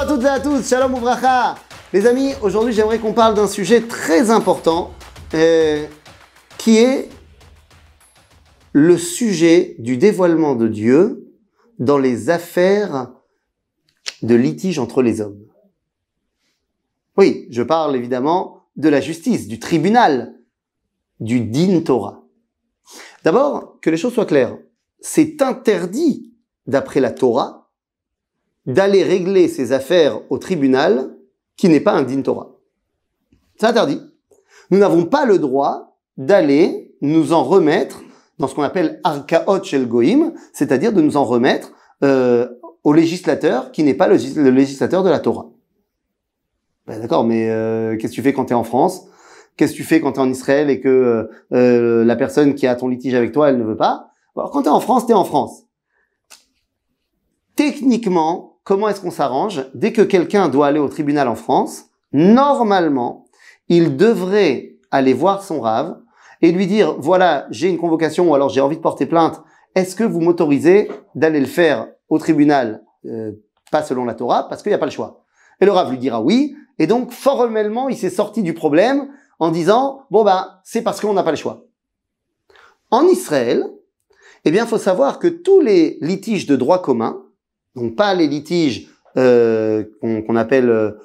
Bonjour à toutes et à tous, Shalom Uvracha. Les amis, aujourd'hui j'aimerais qu'on parle d'un sujet très important qui est le sujet du dévoilement de Dieu dans les affaires de litige entre les hommes. Oui, je parle évidemment de la justice, du tribunal, du Din Torah. D'abord, que les choses soient claires, c'est interdit, d'après la Torah, d'aller régler ses affaires au tribunal qui n'est pas un Din Torah. C'est interdit. Nous n'avons pas le droit d'aller nous en remettre dans ce qu'on appelle Arkaot Shel Goïm, c'est-à-dire de nous en remettre au législateur qui n'est pas le législateur de la Torah. Ben d'accord, mais qu'est-ce que tu fais quand tu es en France? Qu'est-ce que tu fais quand tu es en Israël et que la personne qui a ton litige avec toi, elle ne veut pas? Alors, quand tu es en France, tu es en France. Techniquement, comment est-ce qu'on s'arrange? Dès que quelqu'un doit aller au tribunal en France, normalement, il devrait aller voir son rave et lui dire, voilà, j'ai une convocation ou alors j'ai envie de porter plainte. Est-ce que vous m'autorisez d'aller le faire au tribunal, pas selon la Torah, parce qu'il n'y a pas le choix? Et le rave lui dira oui. Et donc, formellement, il s'est sorti du problème en disant, bon c'est parce qu'on n'a pas le choix. En Israël, eh bien, il faut savoir que tous les litiges de droit commun, donc pas les litiges qu'on appelle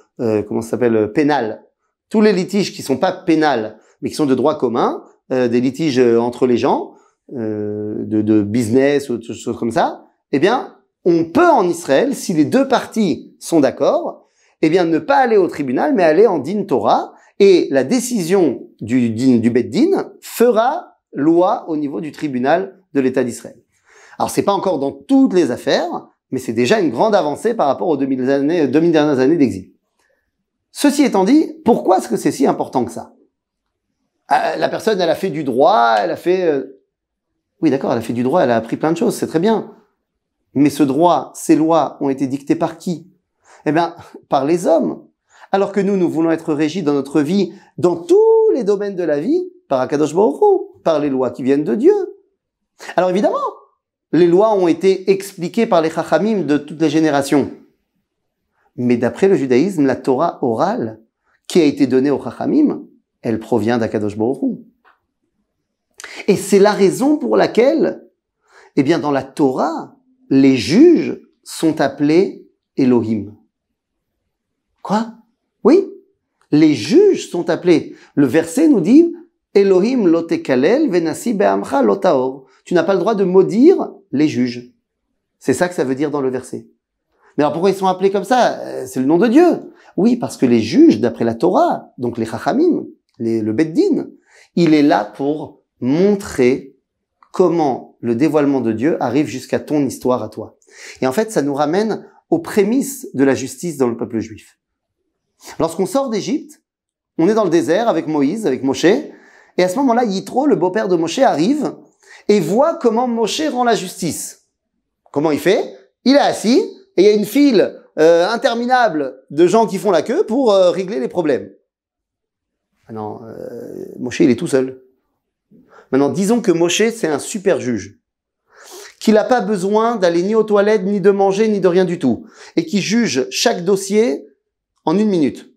pénal, tous les litiges qui sont pas pénals mais qui sont de droit commun, des litiges entre les gens, de business ou des choses comme ça, eh bien on peut en Israël, si les deux parties sont d'accord, eh bien ne pas aller au tribunal mais aller en Din Torah, et la décision du Bet Din fera loi au niveau du tribunal de l'État d'Israël. Alors c'est pas encore dans toutes les affaires, mais c'est déjà une grande avancée par rapport aux 2000 dernières années d'exil. Ceci étant dit, pourquoi est-ce que c'est si important que ça? La personne, elle a fait du droit, elle a fait... Oui, d'accord, elle a fait du droit, elle a appris plein de choses, c'est très bien. Mais ce droit, ces lois ont été dictées par qui? Eh bien, par les hommes. Alors que nous voulons être régis dans notre vie, dans tous les domaines de la vie, par Akadosh Baruch Hu, par les lois qui viennent de Dieu. Alors évidemment, les lois ont été expliquées par les Chachamim de toutes les générations. Mais d'après le judaïsme, la Torah orale qui a été donnée aux Chachamim, elle provient d'Akadosh Baruch Hu. Et c'est la raison pour laquelle, eh bien, dans la Torah, les juges sont appelés Elohim. Quoi? Oui, les juges sont appelés. Le verset nous dit Elohim lo tekalel venasi be'amcha lo taor. Tu n'as pas le droit de maudire les juges. C'est ça que ça veut dire dans le verset. Mais alors pourquoi ils sont appelés comme ça? C'est le nom de Dieu. Oui, parce que les juges, d'après la Torah, donc les Chachamim, le Bet Din, il est là pour montrer comment le dévoilement de Dieu arrive jusqu'à ton histoire à toi. Et en fait, ça nous ramène aux prémices de la justice dans le peuple juif. Lorsqu'on sort d'Égypte, on est dans le désert avec Moïse, avec Moshe, et à ce moment-là, Yitro, le beau-père de Moshe, arrive et voit comment Moshe rend la justice. Comment il fait? Il est assis et il y a une file interminable de gens qui font la queue pour régler les problèmes. Maintenant, Moshe, il est tout seul. Maintenant, disons que Moshe, c'est un super juge, qu'il n'a pas besoin d'aller ni aux toilettes, ni de manger, ni de rien du tout, et qui juge chaque dossier en 1 minute.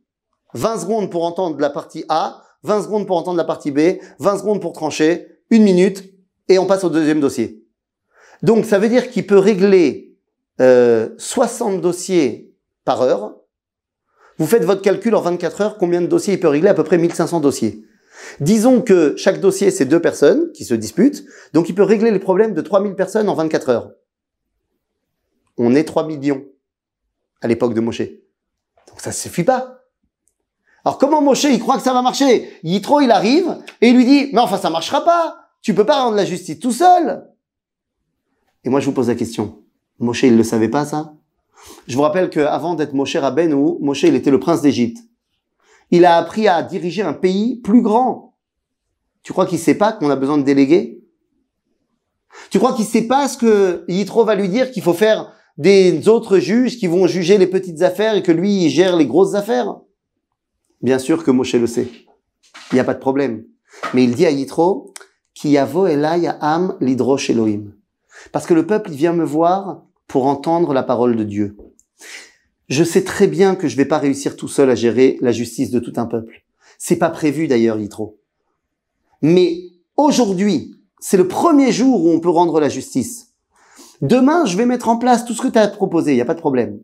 20 secondes pour entendre la partie A, 20 secondes pour entendre la partie B, 20 secondes pour trancher, 1 minute, et on passe au deuxième dossier. Donc, ça veut dire qu'il peut régler 60 dossiers par heure. Vous faites votre calcul en 24 heures, combien de dossiers il peut régler? À peu près 1500 dossiers. Disons que chaque dossier, c'est 2 personnes qui se disputent, donc il peut régler les problèmes de 3000 personnes en 24 heures. On est 3 millions à l'époque de Moshe. Donc ça ne suffit pas. Alors comment Moshe, il croit que ça va marcher? Yitro, il arrive et il lui dit, mais enfin ça marchera pas. Tu peux pas rendre la justice tout seul. Et moi je vous pose la question. Moshe, il le savait pas ça? Je vous rappelle qu'avant d'être Moshe Rabbeinu, Moshe, il était le prince d'Égypte. Il a appris à diriger un pays plus grand. Tu crois qu'il sait pas qu'on a besoin de délégués? Tu crois qu'il sait pas ce que Yitro va lui dire, qu'il faut faire des autres juges qui vont juger les petites affaires et que lui, il gère les grosses affaires? Bien sûr que Moshe le sait. Il n'y a pas de problème. Mais il dit à Yitro, Ki yavo elai ha'am lidrosh Elohim. Parce que le peuple, il vient me voir pour entendre la parole de Dieu. Je sais très bien que je vais pas réussir tout seul à gérer la justice de tout un peuple. C'est pas prévu d'ailleurs, Yitro. Mais aujourd'hui, c'est le premier jour où on peut rendre la justice. Demain, je vais mettre en place tout ce que tu as proposé, il n'y a pas de problème.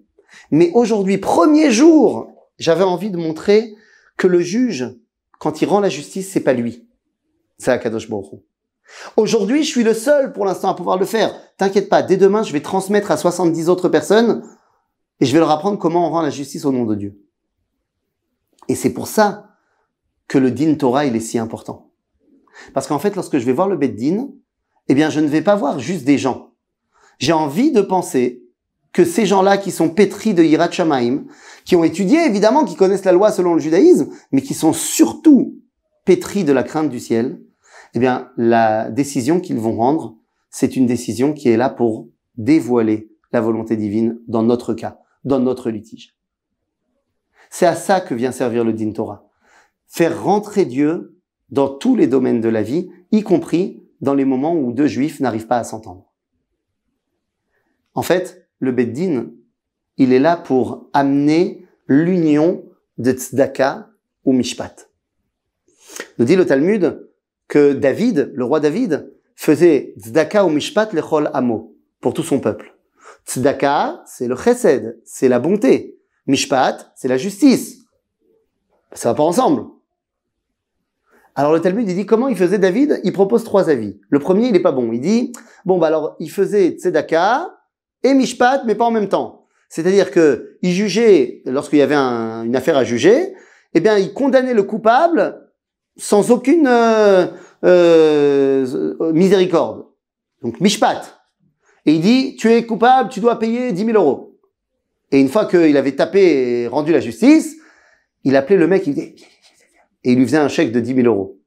Mais aujourd'hui, premier jour, j'avais envie de montrer que le juge, quand il rend la justice, c'est pas lui. C'est Akadosh Baruch Hu. Aujourd'hui, je suis le seul pour l'instant à pouvoir le faire. T'inquiète pas, dès demain, je vais transmettre à 70 autres personnes et je vais leur apprendre comment on rend la justice au nom de Dieu. Et c'est pour ça que le din Torah, il est si important. Parce qu'en fait, lorsque je vais voir le Bet Din, eh bien, je ne vais pas voir juste des gens. J'ai envie de penser que ces gens-là qui sont pétris de Yirat Shamayim, qui ont étudié, évidemment, qui connaissent la loi selon le judaïsme, mais qui sont surtout pétris de la crainte du ciel, eh bien, la décision qu'ils vont rendre, c'est une décision qui est là pour dévoiler la volonté divine dans notre cas, dans notre litige. C'est à ça que vient servir le Din Torah. Faire rentrer Dieu dans tous les domaines de la vie, y compris dans les moments où deux juifs n'arrivent pas à s'entendre. En fait, le Bet Din, il est là pour amener l'union de Tzedaka ou Mishpat. Nous dit le Talmud que David, le roi David, faisait Tzedaka ou Mishpat lechol amo, pour tout son peuple. Tzedaka, c'est le chesed, c'est la bonté. Mishpat, c'est la justice. Ça va pas ensemble. Alors le Talmud, il dit comment il faisait David? Il propose 3 avis. Le premier, il est pas bon. Il dit, alors, il faisait Tzedaka et Mishpat, mais pas en même temps. C'est-à-dire que il jugeait, lorsqu'il y avait une affaire à juger, eh bien, il condamnait le coupable sans aucune miséricorde. Donc, Mishpat. Et il dit, tu es coupable, tu dois payer 10 000 euros. Et une fois qu'il avait tapé et rendu la justice, il appelait le mec, il dit, et il lui faisait un chèque de 10 000 euros.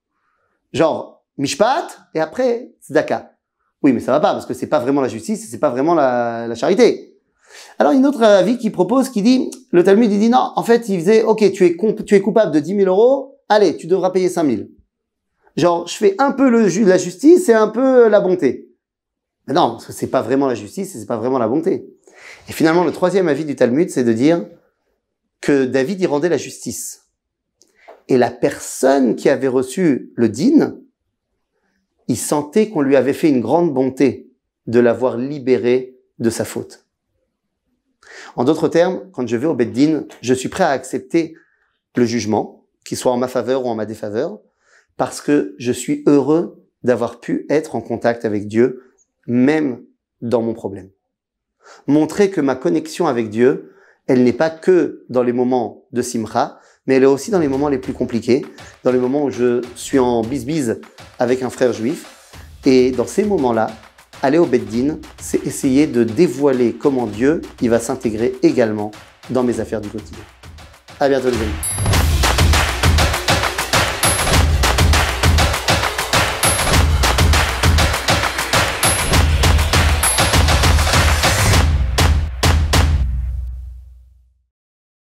Genre, Mishpat, et après, Tzedaka. Oui, mais ça va pas, parce que c'est pas vraiment la justice, c'est pas vraiment la charité. Alors, une autre avis qui propose, qui dit, le Talmud, il dit non, en fait, il faisait, ok, tu es coupable de 10 000 euros, allez, tu devras payer 5 000. Genre, je fais un peu la justice et un peu la bonté. Mais non, parce que c'est pas vraiment la justice et c'est pas vraiment la bonté. Et finalement, le troisième avis du Talmud, c'est de dire que David y rendait la justice. Et la personne qui avait reçu le din, il sentait qu'on lui avait fait une grande bonté de l'avoir libéré de sa faute. En d'autres termes, quand je vais au Bet Din, je suis prêt à accepter le jugement, qu'il soit en ma faveur ou en ma défaveur, parce que je suis heureux d'avoir pu être en contact avec Dieu, même dans mon problème. Montrer que ma connexion avec Dieu, elle n'est pas que dans les moments de simcha, mais elle est aussi dans les moments les plus compliqués, dans les moments où je suis en bisbise avec un frère juif. Et dans ces moments-là, aller au Bet Din, c'est essayer de dévoiler comment Dieu il va s'intégrer également dans mes affaires du quotidien. À bientôt les amis.